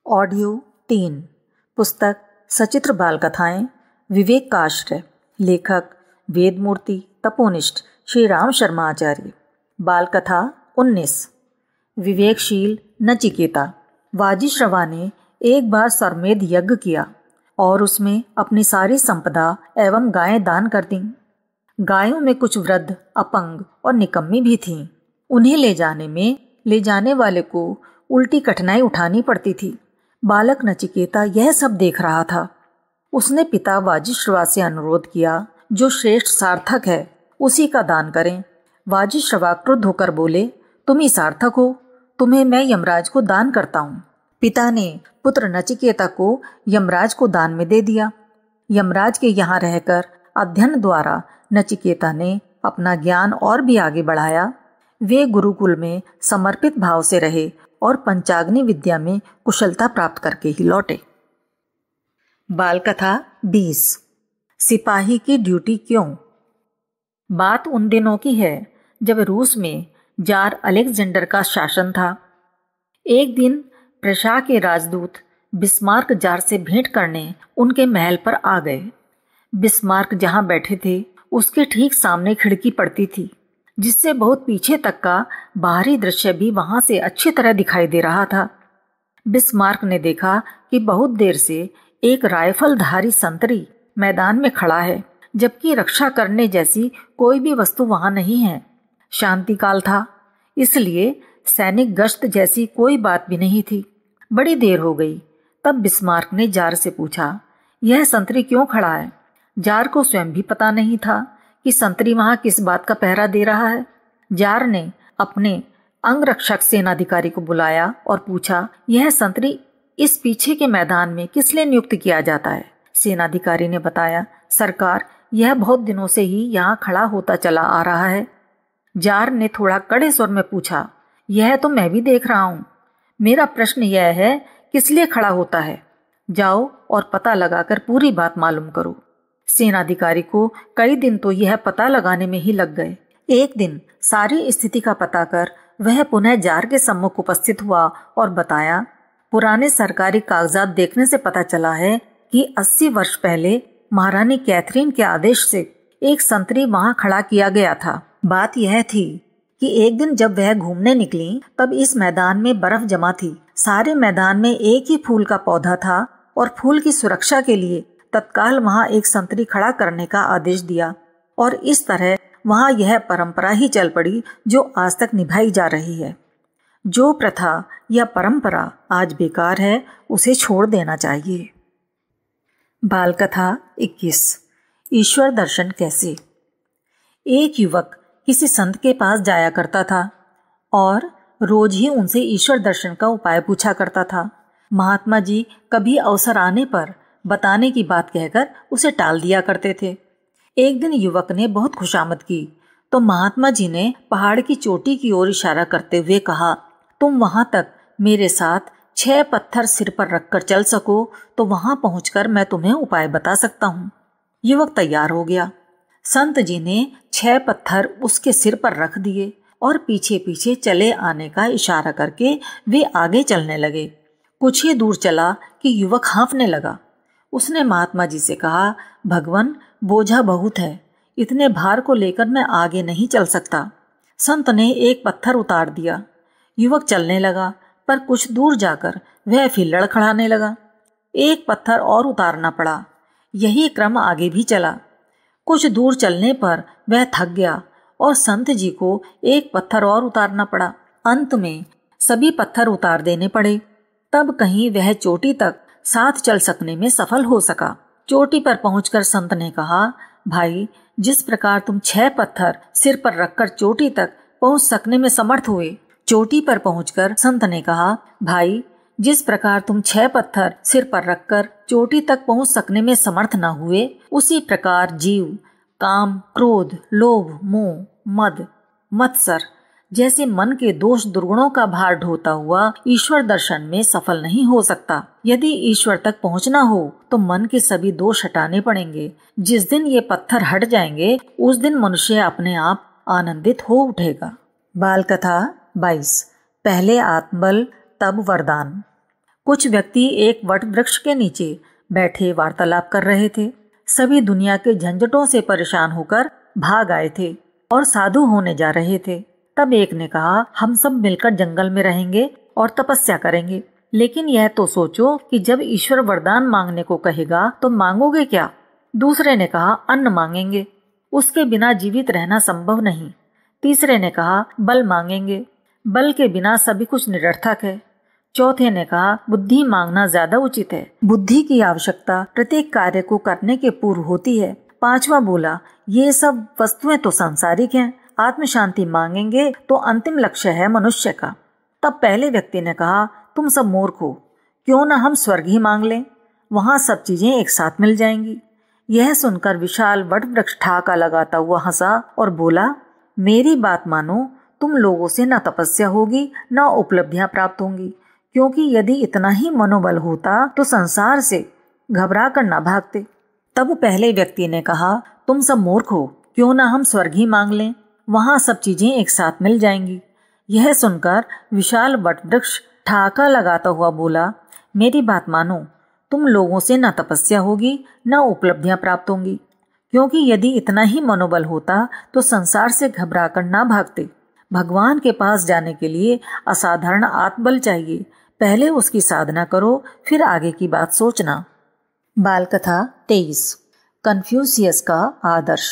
Audio 3। पुस्तक सचित्र बाल कथाएं, विवेक का आश्रय। लेखक वेदमूर्ति तपोनिष्ठ श्री राम शर्मा आचार्य। बाल कथा 19। विवेकशील नचिकेता। वाजिश्रवा ने एक बार सर्वमेध यज्ञ किया और उसमें अपनी सारी संपदा एवं गायें दान कर दीं। गायों में कुछ वृद्ध, अपंग और निकम्मी भी थीं। उन्हें ले जाने वाले को उल्टी कठिनाई उठानी पड़ती थी। बालक नचिकेता यह सब देख रहा था। उसने पिता वाजिश्रवा से अनुरोध किया, जो श्रेष्ठ सार्थक है उसी का दान करें। वाजिश्रवा क्रुद्ध होकर बोले, तुम ही सार्थक हो, तुम्हें मैं यमराज को दान करता हूँ। पिता ने पुत्र नचिकेता को यमराज को दान में दे दिया। यमराज के यहाँ रहकर अध्ययन द्वारा नचिकेता ने अपना ज्ञान और भी आगे बढ़ाया। वे गुरुकुल में समर्पित भाव से रहे और पंचाग्नि विद्या में कुशलता प्राप्त करके ही लौटे। बाल कथा 20। सिपाही की ड्यूटी क्यों। बात उन दिनों की है जब रूस में जार अलेक्जेंडर का शासन था। एक दिन प्रशा के राजदूत बिस्मार्क जार से भेंट करने उनके महल पर आ गए। बिस्मार्क जहाँ बैठे थे उसके ठीक सामने खिड़की पड़ती थी, जिससे बहुत पीछे तक का बाहरी दृश्य भी वहां से अच्छी तरह दिखाई दे रहा था। बिस्मार्क ने देखा कि बहुत देर से एक राइफलधारी संतरी मैदान में खड़ा है, जबकि रक्षा करने जैसी कोई भी वस्तु वहां नहीं है। शांति काल था, इसलिए सैनिक गश्त जैसी कोई बात भी नहीं थी। बड़ी देर हो गई, तब बिस्मार्क ने जार से पूछा, यह संतरी क्यों खड़ा है। जार को स्वयं भी पता नहीं था कि संतरी वहां किस बात का पहरा दे रहा है। जार ने अपने अंगरक्षक सेनाधिकारी को बुलाया और पूछा, यह संतरी इस पीछे के मैदान में किस लिए नियुक्त किया जाता है। सेनाधिकारी ने बताया, सरकार, यह बहुत दिनों से ही यहाँ खड़ा होता चला आ रहा है। जार ने थोड़ा कड़े स्वर में पूछा, यह तो मैं भी देख रहा हूँ। मेरा प्रश्न यह है, किस लिए खड़ा होता है। जाओ और पता लगाकर पूरी बात मालूम करो। सेनाधिकारी को कई दिन तो यह पता लगाने में ही लग गए। एक दिन सारी स्थिति का पता कर वह पुनः जार के सम्मुख उपस्थित हुआ और बताया, पुराने सरकारी कागजात देखने से पता चला है कि 80 वर्ष पहले महारानी कैथरीन के आदेश से एक संतरी वहां खड़ा किया गया था। बात यह थी कि एक दिन जब वह घूमने निकली तब इस मैदान में बर्फ जमा थी। सारे मैदान में एक ही फूल का पौधा था और फूल की सुरक्षा के लिए तत्काल वहां एक संतरी खड़ा करने का आदेश दिया और इस तरह वहां यह परंपरा ही चल पड़ी जो आज तक निभाई जा रही है। जो प्रथा या परंपरा आज बेकार है उसे छोड़ देना चाहिए। बाल कथा 21। ईश्वर दर्शन कैसे। एक युवक किसी संत के पास जाया करता था और रोज ही उनसे ईश्वर दर्शन का उपाय पूछा करता था। महात्मा जी कभी अवसर आने पर बताने की बात कहकर उसे टाल दिया करते थे। एक दिन युवक ने बहुत खुशामद की तो महात्मा जी ने पहाड़ की चोटी की ओर इशारा करते हुए कहा, तुम वहां तक मेरे साथ 6 पत्थर सिर पर रखकर चल सको तो वहां पहुंचकर मैं तुम्हें उपाय बता सकता हूँ। युवक तैयार हो गया। संत जी ने 6 पत्थर उसके सिर पर रख दिए और पीछे पीछे चले आने का इशारा करके वे आगे चलने लगे। कुछ ही दूर चला कि युवक हाँफने लगा। उसने महात्मा जी से कहा, भगवान, बोझा बहुत है, इतने भार को लेकर मैं आगे नहीं चल सकता। संत ने एक पत्थर उतार दिया। युवक चलने लगा, पर कुछ दूर जाकर वह फिर लड़खड़ाने लगा। एक पत्थर और उतारना पड़ा। यही क्रम आगे भी चला। कुछ दूर चलने पर वह थक गया और संत जी को एक पत्थर और उतारना पड़ा। अंत में सभी पत्थर उतार देने पड़े। तब कहीं वह चोटी तक साथ चल सकने में सफल हो सका। चोटी पर पहुंचकर संत ने कहा, भाई, जिस प्रकार तुम 6 पत्थर सिर पर रखकर चोटी तक पहुंच सकने में समर्थ हुए। चोटी पर पहुंचकर संत ने कहा, भाई, जिस प्रकार तुम 6 पत्थर सिर पर रखकर चोटी तक पहुंच सकने में समर्थ न हुए, उसी प्रकार जीव काम, क्रोध, लोभ, मोह, मद, मत्सर जैसे मन के दोष दुर्गुणों का भार ढोता हुआ ईश्वर दर्शन में सफल नहीं हो सकता। यदि ईश्वर तक पहुंचना हो तो मन के सभी दोष हटाने पड़ेंगे। जिस दिन ये पत्थर हट जाएंगे उस दिन मनुष्य अपने आप आनंदित हो उठेगा। बाल कथा 22। पहले आत्मबल तब वरदान। कुछ व्यक्ति एक वट वृक्ष के नीचे बैठे वार्तालाप कर रहे थे। सभी दुनिया के झंझटों से परेशान होकर भाग आए थे और साधु होने जा रहे थे। तब एक ने कहा, हम सब मिलकर जंगल में रहेंगे और तपस्या करेंगे। लेकिन यह तो सोचो कि जब ईश्वर वरदान मांगने को कहेगा तो मांगोगे क्या? दूसरे ने कहा, अन्न मांगेंगे, उसके बिना जीवित रहना संभव नहीं। तीसरे ने कहा, बल मांगेंगे, बल के बिना सभी कुछ निरर्थक है। चौथे ने कहा, बुद्धि मांगना ज्यादा उचित है, बुद्धि की आवश्यकता प्रत्येक कार्य को करने के पूर्व होती है। पांचवा बोला, ये सब वस्तुएं तो सांसारिक हैं, आत्म शांति मांगेंगे तो अंतिम लक्ष्य है मनुष्य का। तब पहले व्यक्ति ने कहा, तुम सब मूर्ख हो, क्यों न हम स्वर्ग ही मांग लें, वहां सब चीजें एक साथ मिल जाएंगी। यह सुनकर विशाल वट वृक्ष ठाका लगाता हुआ हंसा और बोला, मेरी बात मानो, तुम लोगों से न तपस्या होगी न उपलब्धियां प्राप्त होंगी, क्योंकि यदि इतना ही मनोबल होता तो संसार से घबरा कर न भागते। तब पहले व्यक्ति ने कहा, तुम सब मूर्ख हो, क्यों न हम स्वर्ग ही मांग लें, वहां सब चीजें एक साथ मिल जाएंगी। यह सुनकर विशाल वट वृक्ष ठाका लगाता हुआ बोला, मेरी बात मानो, तुम लोगों से न तपस्या होगी न उपलब्धियां प्राप्त होंगी, क्योंकि यदि इतना ही मनोबल होता तो संसार से घबरा कर ना भागते। भगवान के पास जाने के लिए असाधारण आत्मबल चाहिए। पहले उसकी साधना करो, फिर आगे की बात सोचना। बाल कथा 23। कन्फ्यूशियस का आदर्श।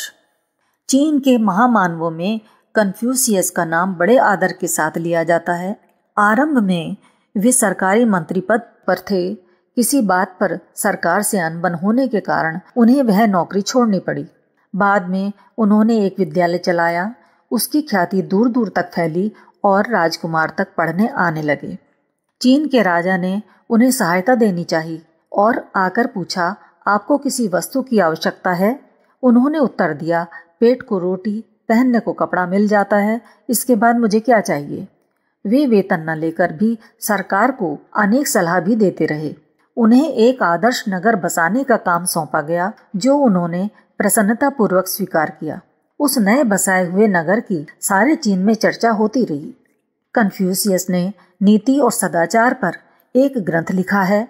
चीन के महामानवों में कन्फ्यूशियस का नाम बड़े आदर के साथ लिया जाता है। आरंभ में वे सरकारी मंत्री पद पर थे। किसी बात पर सरकार से अनबन होने के कारण उन्हें वह नौकरी छोड़नी पड़ी। बाद में उन्होंने एक विद्यालय चलाया। उसकी ख्याति दूर दूर तक फैली और राजकुमार तक पढ़ने आने लगे। चीन के राजा ने उन्हें सहायता देनी चाहिए और आकर पूछा, आपको किसी वस्तु की आवश्यकता है? उन्होंने उत्तर दिया, पेट को रोटी, पहनने को कपड़ा मिल जाता है, इसके बाद मुझे क्या चाहिए? वे वेतन न लेकर भी सरकार को अनेक सलाह भी देते रहे। उन्हें एक आदर्श नगर बसाने का काम सौंपा गया, जो उन्होंने प्रसन्नतापूर्वक स्वीकार किया। उस नए बसाए हुए नगर की सारे चीन में चर्चा होती रही। कन्फ्यूशियस ने नीति और सदाचार पर एक ग्रंथ लिखा है।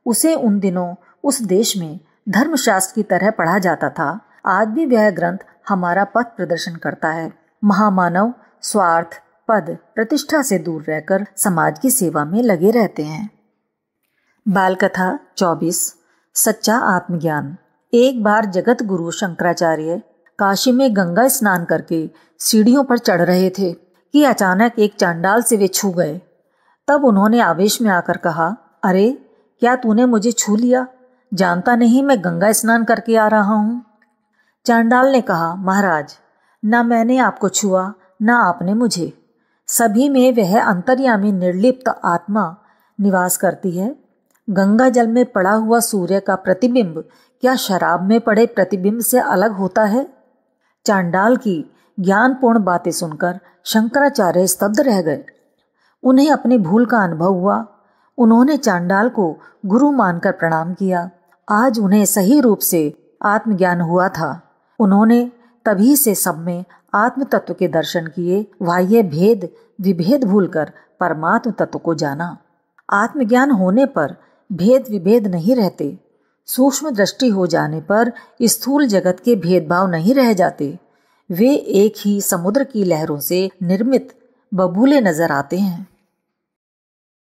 उसे उन दिनों उस देश में धर्मशास्त्र की तरह पढ़ा जाता था। आज भी वह ग्रंथ हमारा पथ प्रदर्शन करता है। महामानव स्वार्थ, पद, प्रतिष्ठा से दूर रहकर समाज की सेवा में लगे रहते हैं। बाल कथा 24। सच्चा आत्मज्ञान। एक बार जगत गुरु शंकराचार्य काशी में गंगा स्नान करके सीढ़ियों पर चढ़ रहे थे कि अचानक एक चांडाल से वे छू गए। तब उन्होंने आवेश में आकर कहा, अरे क्या तूने मुझे छू लिया? जानता नहीं मैं गंगा स्नान करके आ रहा हूँ। चांडाल ने कहा, महाराज, न मैंने आपको छुआ न आपने मुझे। सभी में वह अंतर्यामी निर्लिप्त आत्मा निवास करती है। गंगा जल में पड़ा हुआ सूर्य का प्रतिबिंब क्या शराब में पड़े प्रतिबिंब से अलग होता है? चांडाल की ज्ञानपूर्ण बातें सुनकर शंकराचार्य स्तब्ध रह गए। उन्हें अपनी भूल का अनुभव हुआ। उन्होंने चांडाल को गुरु मानकर प्रणाम किया। आज उन्हें सही रूप से आत्मज्ञान हुआ था। उन्होंने तभी से सब में आत्म तत्व के दर्शन किए, बाह्य भेद विभेद भूलकर परमात्म तत्व को जाना। आत्मज्ञान होने पर भेद विभेद नहीं रहते। सूक्ष्म दृष्टि हो जाने पर स्थूल जगत के भेदभाव नहीं रह जाते। वे एक ही समुद्र की लहरों से निर्मित बबूले नजर आते हैं।